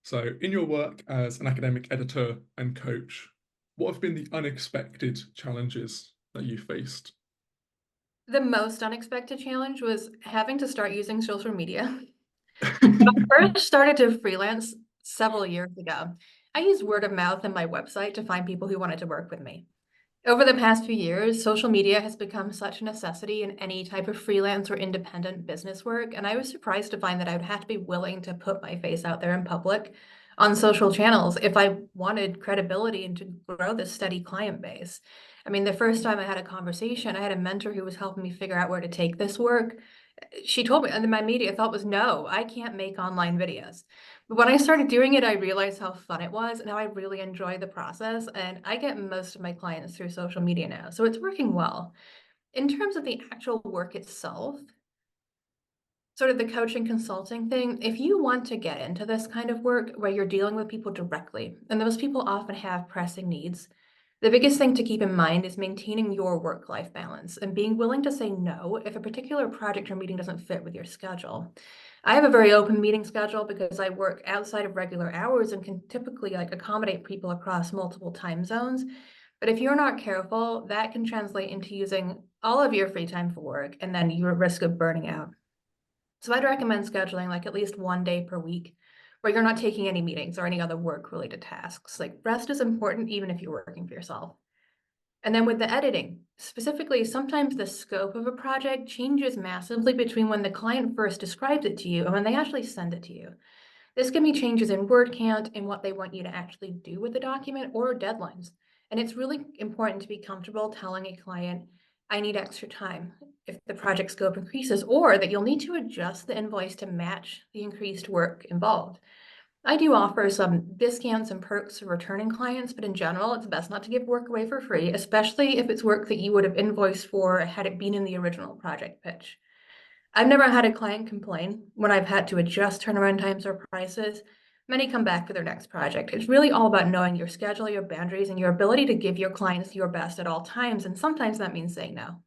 So, in your work as an academic editor and coach, what have been the unexpected challenges that you faced? The most unexpected challenge was having to start using social media. I first started to freelance several years ago. I used word of mouth and my website to find people who wanted to work with me. Over the past few years, social media has become such a necessity in any type of freelance or independent business work, and I was surprised to find that I would have to be willing to put my face out there in public on social channels if I wanted credibility and to grow this steady client base. I mean, the first time I had a conversation, I had a mentor who was helping me figure out where to take this work. She told me, and then my immediate thought was, no, I can't make online videos. But when I started doing it, I realized how fun it was and how I really enjoy the process. And I get most of my clients through social media now. So it's working well. In terms of the actual work itself, sort of the coaching consulting thing, if you want to get into this kind of work where you're dealing with people directly, and those people often have pressing needs, the biggest thing to keep in mind is maintaining your work-life balance and being willing to say no if a particular project or meeting doesn't fit with your schedule. I have a very open meeting schedule because I work outside of regular hours and can typically accommodate people across multiple time zones. But if you're not careful, that can translate into using all of your free time for work, and then you're at risk of burning out. So I'd recommend scheduling like at least 1 day per week where you're not taking any meetings or any other work related tasks. Like rest is important even if you're working for yourself. And then with the editing, specifically, sometimes the scope of a project changes massively between when the client first describes it to you and when they actually send it to you. This can be changes in word count and what they want you to actually do with the document or deadlines. And it's really important to be comfortable telling a client, I need extra time if the project scope increases, or that you'll need to adjust the invoice to match the increased work involved. I do offer some discounts and perks for returning clients, but in general, it's best not to give work away for free, especially if it's work that you would have invoiced for had it been in the original project pitch. I've never had a client complain when I've had to adjust turnaround times or prices. Many come back for their next project. It's really all about knowing your schedule, your boundaries, and your ability to give your clients your best at all times. And sometimes that means saying no.